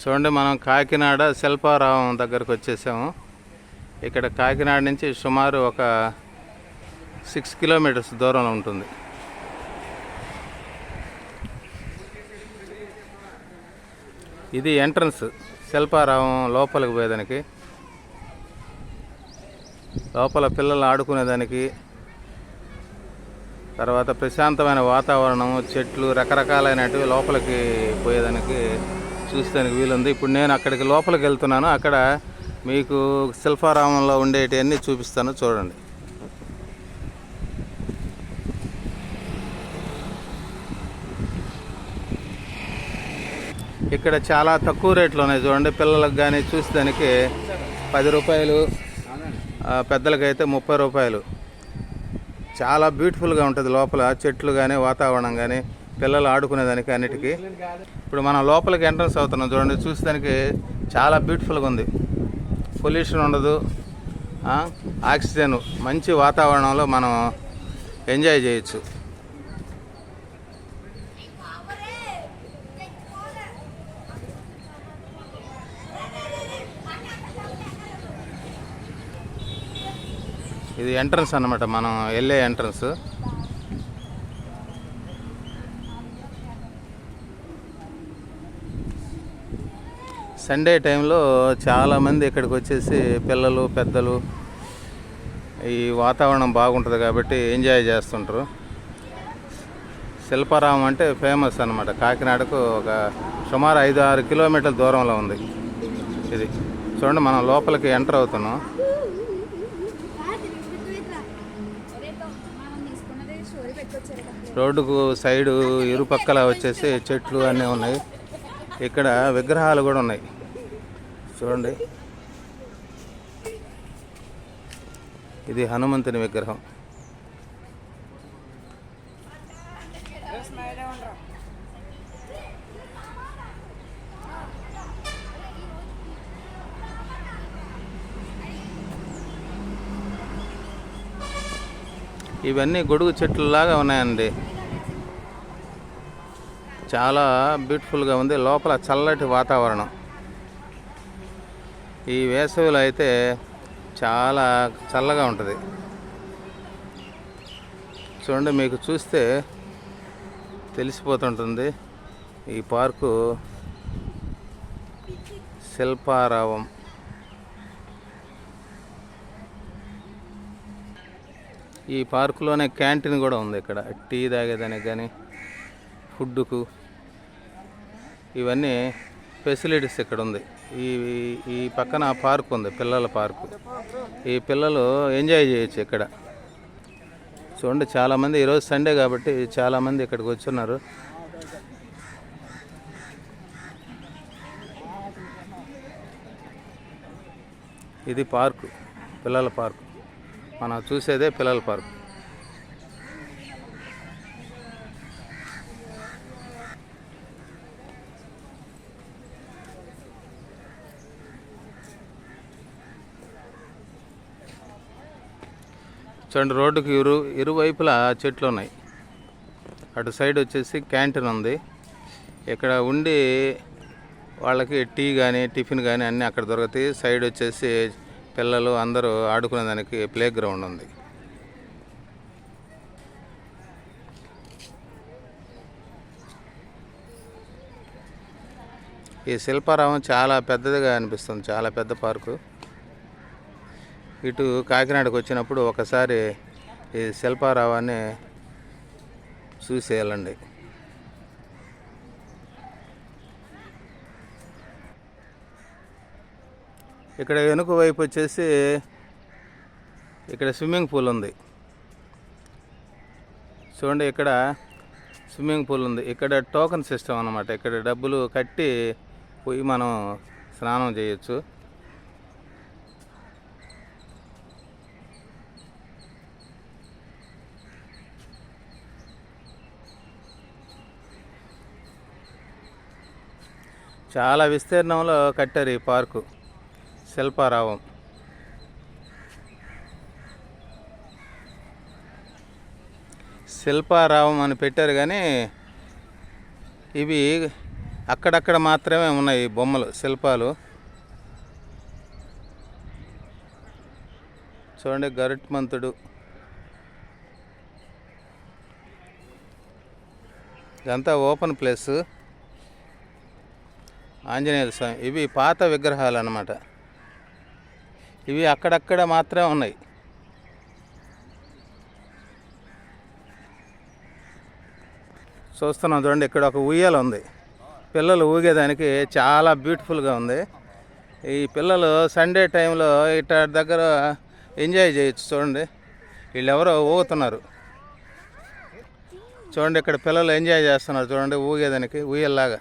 చూడండి, మనం కాకినాడ శిల్పారావం దగ్గరకు వచ్చేసాము. ఇక్కడ కాకినాడ నుంచి సుమారు ఒక 6 కిలోమీటర్స్ దూరంలో ఉంటుంది. ఇది ఎంట్రన్స్ శిల్పారావం లోపలికి పోయేదానికి. లోపల పిల్లలు ఆడుకునేదానికి, తర్వాత ప్రశాంతమైన వాతావరణం, చెట్లు రకరకాలైనవి లోపలికి పోయేదానికి చూసేదానికి వీలుంది. ఇప్పుడు నేను అక్కడికి లోపలికి వెళ్తున్నాను. అక్కడ మీకు శిల్పారామంలో ఉండేటివన్నీ చూపిస్తాను, చూడండి. ఇక్కడ చాలా తక్కువ రేట్లు ఉన్నాయి చూడండి. పిల్లలకు కానీ చూసేదానికి 10 రూపాయలు, పెద్దలకైతే 30 రూపాయలు. చాలా బ్యూటిఫుల్గా ఉంటుంది లోపల, చెట్లు కానీ వాతావరణం కానీ పిల్లలు ఆడుకునేదానికి అన్నిటికీ. ఇప్పుడు మనం లోపలికి ఎంట్రన్స్ అవుతున్నాం చూడండి. చూసేదానికి చాలా బ్యూటిఫుల్గా ఉంది. పొల్యూషన్ ఉండదు, ఆక్సిజన్, మంచి వాతావరణంలో మనం ఎంజాయ్ చేయొచ్చు. ఇది ఎంట్రన్స్ అన్నమాట, మనం వెళ్ళే ఎంట్రన్స్. సండే టైంలో చాలామంది ఇక్కడికి వచ్చేసి పిల్లలు పెద్దలు ఈ వాతావరణం బాగుంటుంది కాబట్టి ఎంజాయ్ చేస్తుంటారు. శిల్పారామం అంటే ఫేమస్ అన్నమాట. కాకినాడకు ఒక సుమారు 5-6 కిలోమీటర్ల దూరంలో ఉంది ఇది. చూడండి, మనం లోపలికి ఎంటర్ అవుతున్నాం. రోడ్డుకు సైడు ఇరుపక్కల వచ్చేసి చెట్లు అన్నీ ఉన్నాయి. ఇక్కడ విగ్రహాలు కూడా ఉన్నాయి చూడండి. ఇది హనుమంతుని విగ్రహం. ఇవన్నీ గొడుగు చెట్లులాగా ఉన్నాయండి. చాలా బ్యూటిఫుల్గా ఉంది. లోపల చల్లటి వాతావరణం. ఈ వేసవిలో అయితే చాలా చల్లగా ఉంటుంది. చూడండి, మీకు చూస్తే తెలిసిపోతుంటుంది. ఈ పార్కు శిల్పారావం. ఈ పార్కులోనే క్యాంటీన్ కూడా ఉంది. ఇక్కడ టీ తాగేదానికి కానీ ఫుడ్కు ఇవన్నీ ఫెసిలిటీస్ ఇక్కడ ఉంది. ఈ పక్కన పార్క్ ఉంది, పిల్లల పార్కు. ఈ పిల్లలు ఎంజాయ్ చేయొచ్చు ఇక్కడ. చూడండి, చాలామంది ఈరోజు సండే కాబట్టి చాలామంది ఇక్కడికి వచ్చున్నారు. ఇది పార్కు, పిల్లల పార్కు. మనం చూసేదే పిల్లల పార్కు. చూడండి, రోడ్డుకి ఇరువైపులా చెట్లు ఉన్నాయి. అటు సైడ్ వచ్చేసి క్యాంటీన్ ఉంది. ఇక్కడ ఉండి వాళ్ళకి టీ కానీ టిఫిన్ కానీ అన్నీ అక్కడ దొరుకుతాయి. సైడ్ వచ్చేసి పిల్లలు అందరూ ఆడుకునేదానికి ప్లే గ్రౌండ్ ఉంది. ఈ శిల్పారావం చాలా పెద్దదిగా అనిపిస్తుంది, చాలా పెద్ద పార్కు. ఇటు కాకినాడకు వచ్చినప్పుడు ఒకసారి ఈ శిల్పారావాన్ని చూసేయాలండి. ఇక్కడ వెనుక వైపు వచ్చేసి ఇక్కడ స్విమ్మింగ్ పూల్ ఉంది చూడండి. ఇక్కడ స్విమ్మింగ్ పూల్ ఉంది. ఇక్కడ టోకెన్ సిస్టమ్ అన్నమాట. ఇక్కడ డబ్బులు కట్టి పోయి మనం స్నానం చేయొచ్చు. చాలా విస్తీర్ణంలో కట్టారు ఈ పార్కు శిల్పారావం. శిల్పారావం అని పెట్టారు కానీ ఇవి అక్కడక్కడ మాత్రమే ఉన్నాయి ఈ బొమ్మలు, శిల్పాలు. చూడండి, గరుత్మంతుడు. ఇదంతా ఓపెన్ ప్లేస్. ఆంజనేయ స్వామి. ఇవి పాత విగ్రహాలు అన్నమాట. ఇవి అక్కడక్కడ మాత్రమే ఉన్నాయి. చూస్తున్నాం చూడండి, ఇక్కడ ఒక ఉయ్యాల ఉంది. పిల్లలు ఊగేదానికి చాలా బ్యూటిఫుల్గా ఉంది. ఈ పిల్లలు సండే టైంలో ఇట దగ్గర ఎంజాయ్ చేయొచ్చు. చూడండి, వీళ్ళు ఎవరో ఊగుతున్నారు. చూడండి, ఇక్కడ పిల్లలు ఎంజాయ్ చేస్తున్నారు. చూడండి, ఊగేదానికి ఉయ్యల్లాగా.